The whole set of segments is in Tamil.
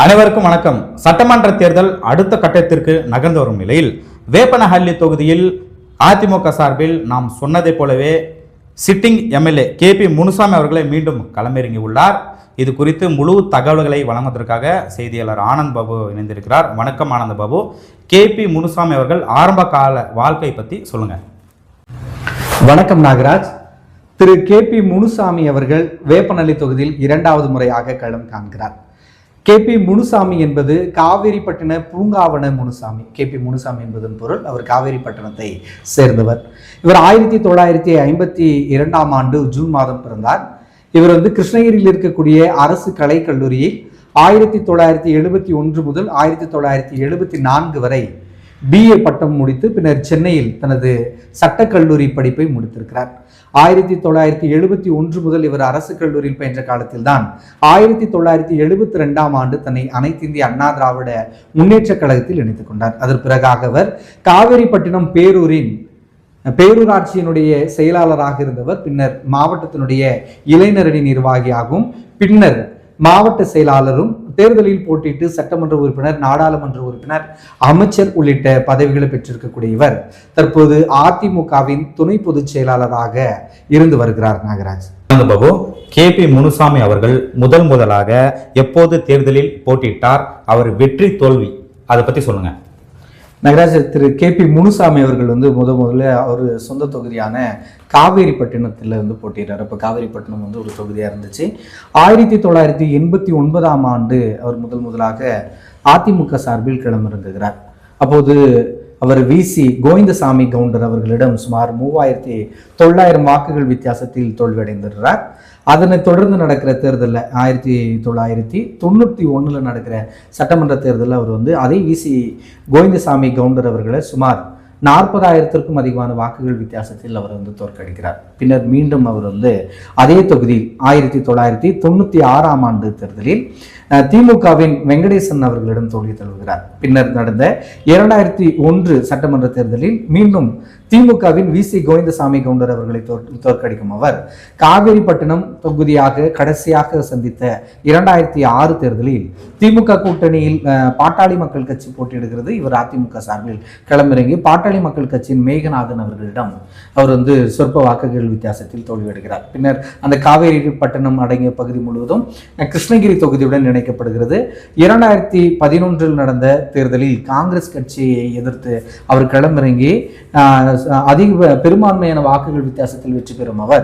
அனைவருக்கும் வணக்கம். சட்டமன்ற தேர்தல் அடுத்த கட்டத்திற்கு நகர்ந்து வரும் நிலையில் வேப்பனஹள்ளி தொகுதியில் அதிமுக சார்பில் நாம் சொன்னதை போலவே சிட்டிங் எம்எல்ஏ KP முனுசாமி அவர்களை மீண்டும் களமிறங்கி உள்ளார். இது குறித்து முழு தகவல்களை வழங்குவதற்காக செய்தியாளர் ஆனந்த் பாபு இணைந்திருக்கிறார். வணக்கம் ஆனந்த் பாபு. KP முனுசாமி அவர்கள் ஆரம்ப கால வாழ்க்கை பற்றி சொல்லுங்க. வணக்கம் நாகராஜ். திரு KP முனுசாமி அவர்கள் வேப்பனஹள்ளி தொகுதியில் இரண்டாவது முறையாக களம் காண்கிறார். KP முனுசாமி என்பது காவேரிப்பட்டின பூங்காவன முனுசாமி. KP முனுசாமி என்பதன் பொருள் அவர் காவேரிப்பட்டினத்தை சேர்ந்தவர். இவர் 1952 ஆண்டு ஜூன் மாதம் பிறந்தார். இவர் கிருஷ்ணகிரியில் இருக்கக்கூடிய அரசு கலைக்கல்லூரியில் 1971 முதல் 1974 வரை BA பட்டம் முடித்து பின்னர் சென்னையில் தனது சட்டக்கல்லூரி படிப்பை முடித்திருக்கிறார். 1971 முதல் இவர் அரசு கல்லூரியில் பயின்ற காலத்தில் தான் 1972 ஆண்டு தன்னை அனைத்து இந்திய அண்ணா திராவிட முன்னேற்ற கழகத்தில் இணைத்துக் கொண்டார். அதன் பிறகாக அவர் காவேரிப்பட்டினம் பேரூராட்சியினுடைய செயலாளராக இருந்தவர். பின்னர் மாவட்டத்தினுடைய இளைஞரணி நிர்வாகியாகவும் பின்னர் மாவட்ட செயலாளரும் தேர்தலில் போட்டியிட்டு சட்டமன்ற உறுப்பினர், நாடாளுமன்ற உறுப்பினர், அமைச்சர் உள்ளிட்ட பதவிகளை பெற்றிருக்கக்கூடிய இவர் தற்போது அதிமுகவின் துணை பொதுச் செயலாளராக இருந்து வருகிறார். நாகராஜ் பாபு, KP முனுசாமி அவர்கள் முதலாக எப்போது தேர்தலில் போட்டியிட்டார்? அவர் வெற்றி தோல்வி அதை பத்தி சொல்லுங்க. நகராஜ், திரு KP முனுசாமி அவர்கள் முதல்ல அவர் சொந்த தொகுதியான காவேரிப்பட்டினத்தில் போட்டிடுறார். அப்போ காவேரிப்பட்டினம் ஒரு தொகுதியாக இருந்துச்சு. 1989 ஆண்டு அவர் முதலாக அதிமுக சார்பில் களமிறங்குகிறார். அப்போது அவர் VC கோவிந்தசாமி கவுண்டர் அவர்களிடம் சுமார் 3900 வாக்குகள் வித்தியாசத்தில் தோல்வியடைந்துள்ளார். அதனைத் தொடர்ந்து நடக்கிற தேர்தலில் 1991 நடக்கிற சட்டமன்ற தேர்தலில் அவர் அதே VC கோவிந்தசாமி கவுண்டர் அவர்களை சுமார் 40,000க்கும் அதிகமான வாக்குகள் வித்தியாசத்தில் அவர் தோற்கடிக்கிறார். பின்னர் மீண்டும் அவர் அதே தொகுதியில் 1996 ஆண்டு தேர்தலில் திமுகவின் வெங்கடேசன் அவர்களிடம் தோல்வி தழுவுகிறார். பின்னர் நடந்த 2001 சட்டமன்ற தேர்தலில் மீண்டும் திமுகவின் VC கோவிந்தசாமி கவுண்டர் அவர்களை தோற்கடிக்கும் அவர் காவேரிப்பட்டினம் தொகுதியாக கடைசியாக சந்தித்த 2006 தேர்தலில் திமுக கூட்டணியில் பாட்டாளி மக்கள் கட்சி போட்டியிடுகிறது. இவர் அதிமுக சார்பில் களமிறங்கி பாட்டாளி மக்கள் கட்சியின் மேகநாதன் அவர்களிடம் அவர் சொற்ப வாக்குகள் வித்தியாசத்தில் தோல்வியடைகிறார். பின்னர் அந்த காவேரிப்பட்டினம் அடங்கிய பகுதி முழுவதும் கிருஷ்ணகிரி தொகுதியுடன் இணைக்கப்படுகிறது. 2011 நடந்த தேர்தலில் காங்கிரஸ் கட்சியை எதிர்த்து அவர் களமிறங்கி அதிக பெரும்பான்மையான வாக்குகள் வித்தியாசத்தில் வெற்றி பெறும் அவர்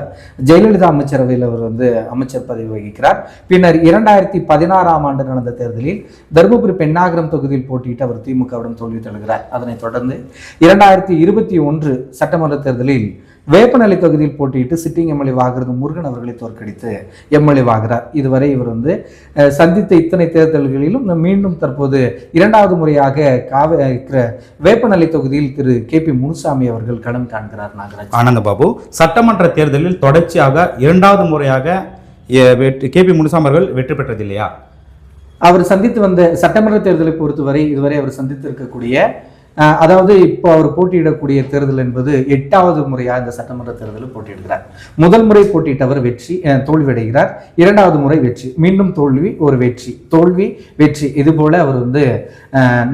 ஜெயலலிதா அமைச்சரவையில் அவர் அமைச்சர் பதவி வகிக்கிறார். பின்னர் 2016 ஆண்டு நடந்த தேர்தலில் தருமபுரி பெண்ணாகரம் தொகுதியில் போட்டியிட்டு அவர் திமுகவிடம் தோல்வி தழுகிறார். அதனைத் தொடர்ந்து 2021 சட்டமன்ற தேர்தலில் வேப்பனஹள்ளி தொகுதியில் போட்டியிட்டு சிட்டிங் எம்எல்ஏ வாகிறது முருகன் அவர்களை தோற்கடித்து எம்எல்ஏ வாகிறார். இதுவரை இவர் சந்தித்த இத்தனை தேர்தல்களிலும் மீண்டும் தற்போது இரண்டாவது முறையாக வேப்பனஹள்ளி தொகுதியில் திரு KP முனுசாமி அவர்கள் களம் காண்கிறார். நாகராஜ் ஆனந்த பாபு, சட்டமன்ற தேர்தலில் தொடர்ச்சியாக இரண்டாவது முறையாக KP முனுசாமி அவர்கள் வெற்றி பெற்றது இல்லையா? அவர் சந்தித்து வந்த சட்டமன்ற தேர்தலை பொறுத்தவரை இதுவரை அவர் சந்தித்து இருக்கக்கூடிய அதாவது இப்போ அவர் போட்டியிடக்கூடிய தேர்தல் என்பது 8வது முறையாக இந்த சட்டமன்ற தேர்தலில் போட்டியிடுகிறார். முதல் முறை போட்டியிட்டவர் தோல்வியடைகிறார். இரண்டாவது முறை வெற்றி, மீண்டும் தோல்வி, ஒரு வெற்றி, தோல்வி, வெற்றி, இது போல அவர்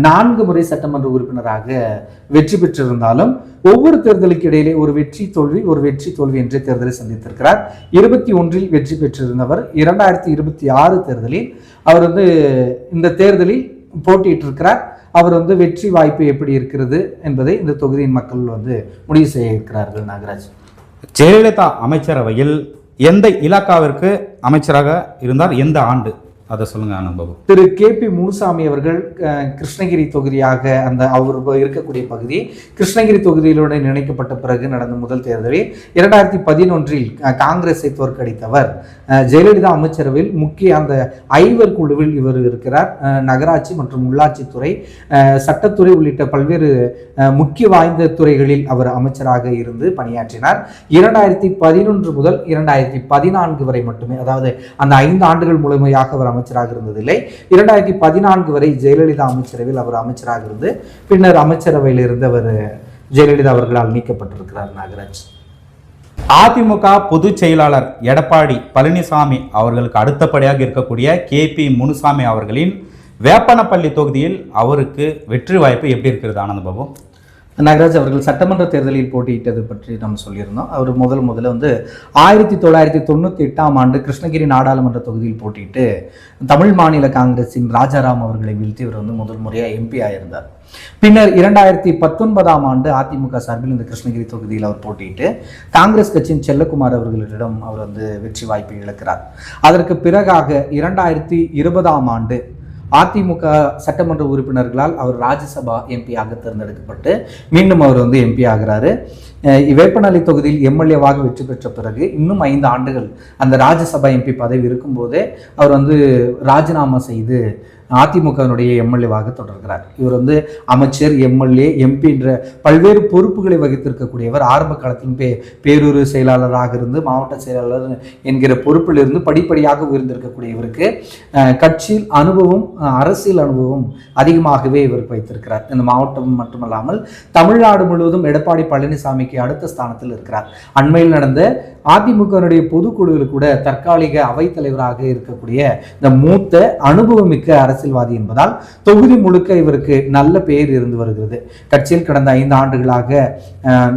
4 முறை சட்டமன்ற உறுப்பினராக வெற்றி பெற்றிருந்தாலும் ஒவ்வொரு தேர்தலுக்கு இடையிலே ஒரு வெற்றி தோல்வி, ஒரு வெற்றி தோல்வி என்ற தேர்தலை சந்தித்திருக்கிறார். 21 வெற்றி பெற்றிருந்தவர் 2026 தேர்தலில் அவர் இந்த தேர்தலில் போட்டியிட்டு இருக்கிறார். அவர் வெற்றி வாய்ப்பு எப்படி இருக்கிறது என்பதை இந்த தொகுதியின் மக்கள் முடிவு செய்ய இருக்கிறார்கள். நாகராஜ், ஜெயலலிதா அமைச்சரவையில் எந்த இலாக்காவிற்கு அமைச்சராக இருந்தார்? எந்த ஆண்டு? அதை சொல்லுங்க ஆனந்த் பாபு. திரு KP முனுசாமி அவர்கள் கிருஷ்ணகிரி தொகுதியாக அவர் இருக்கக்கூடிய பகுதி கிருஷ்ணகிரி தொகுதியிலுடன் இணைக்கப்பட்ட பிறகு நடந்த முதல் தேர்தலில் 2011 காங்கிரஸை தோற்கடித்தவர். ஜெயலலிதா அமைச்சரவையில் முக்கிய அந்த 5 குழுவில் இவர் இருக்கிறார். நகராட்சி மற்றும் உள்ளாட்சித்துறை, சட்டத்துறை உள்ளிட்ட பல்வேறு முக்கிய வாய்ந்த துறைகளில் அவர் அமைச்சராக இருந்து பணியாற்றினார். 2011 முதல் 2014 வரை மட்டுமே, அதாவது அந்த 5 ஆண்டுகள் முழுமையாக அவர் அமைச்சராக இருந்ததில்லை. 2014 வரை ஜெயலலிதா அமைச்சரவையில் அவர் அமைச்சராக இருந்து பின்னர் அமைச்சரவையில் இருந்து அவர் ஜெயலலிதா அவர்களால் நீக்கப்பட்டிருக்கிறார். நாகராஜ், அதிமுக பொதுச் செயலாளர் எடப்பாடி பழனிசாமி அவர்களுக்கு அடுத்தபடியாக இருக்கக்கூடிய KP முனுசாமி அவர்களின் வேப்பனப்பள்ளி தொகுதியில் அவருக்கு வெற்றி வாய்ப்பு எப்படி இருக்கிறது ஆனந்த் பாபு? நாகராஜ் அவர்கள் சட்டமன்ற தேர்தலில் போட்டியிட்டது பற்றி நம்ம சொல்லியிருந்தோம். அவர் முதல்ல வந்து 1998ஆம் ஆண்டு கிருஷ்ணகிரி நாடாளுமன்ற தொகுதியில் போட்டியிட்டு தமிழ் மாநில காங்கிரசின் ராஜாராம் அவர்களை வீழ்த்தி இவர் வந்து முதல் முறையாக எம்பி ஆயிருந்தார். பின்னர் 2019ஆம் ஆண்டு அதிமுக சார்பில் இந்த கிருஷ்ணகிரி தொகுதியில் அவர் போட்டியிட்டு காங்கிரஸ் கட்சியின் செல்லக்குமார் அவர்களிடம் அவர் வந்து வெற்றி வாய்ப்பை இழக்கிறார். அதற்கு பிறகாக 2020ஆம் ஆண்டு அதிமுக சட்டமன்ற உறுப்பினர்களால் அவர் ராஜ்யசபா எம்பியாக தேர்ந்தெடுக்கப்பட்டு மீண்டும் அவர் வந்து எம்பி ஆகிறாரு. வேப்பனஹள்ளி தொகுதியில் எம்எல்ஏவாக வெற்றி பெற்ற பிறகு இன்னும் 5 ஆண்டுகள் அந்த ராஜ்யசபா எம்பி பதவி இருக்கும்போதே அவர் வந்து ராஜினாமா செய்து அதிமுகவினுடைய எம்எல்ஏவாக தொடர்கிறார். இவர் வந்து அமைச்சர், எம்எல்ஏ, எம்பி என்ற பல்வேறு பொறுப்புகளை வகித்திருக்கக்கூடியவர். ஆரம்ப காலத்திலும் பேரூர் செயலாளராக இருந்து மாவட்ட செயலாளர் என்கிற பொறுப்பில் இருந்து படிப்படியாக உயர்ந்திருக்கக்கூடியவருக்கு கட்சியில் அனுபவம், அரசியல் அனுபவம் அதிகமாகவே இவருக்கு வைத்திருக்கிறார். இந்த மாவட்டம் மட்டுமல்லாமல் தமிழ்நாடு முழுவதும் எடப்பாடி பழனிசாமிக்கு அடுத்த ஸ்தானத்தில் இருக்கிறார். அண்மையில் நடந்த அதிமுகவினுடைய பொதுக்குழுவில் கூட தற்காலிக அவைத்தலைவராக இருக்கக்கூடிய இந்த மூத்த அனுபவமிக்க அரசியல்வாதி என்பதால் தொகுதி முழுக்க இவருக்கு நல்ல பெயர் இருந்து வருகிறது. கட்சியில் கடந்த 5 ஆண்டுகளாக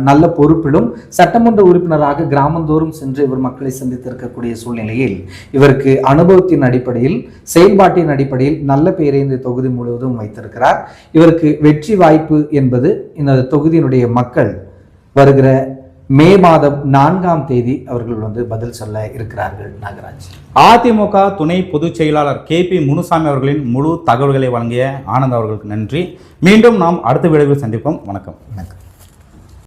நல்ல பொறுப்பிலும் சட்டமன்ற உறுப்பினராக கிராமந்தோறும் சென்று இவர் மக்களை சந்தித்திருக்கக்கூடிய சூழ்நிலையில் இவருக்கு அனுபவத்தின் அடிப்படையில், செயல்பாட்டின் அடிப்படையில் நல்ல பெயரை இந்த தொகுதி முழுவதும் வைத்திருக்கிறார். இவருக்கு வெற்றி வாய்ப்பு என்பது இந்த தொகுதியினுடைய மக்கள் வருகிற மே மாதம் 4ஆம் தேதி அவர்கள் வந்து பதில் சொல்ல இருக்கிறார்கள். நாகராஜ், அதிமுக துணை பொதுச் செயலாளர் KP முனுசாமி அவர்களின் முழு தகவல்களை வழங்கிய ஆனந்த் அவர்களுக்கு நன்றி. மீண்டும் நாம் அடுத்த வீடியோவில் சந்திப்போம். வணக்கம்.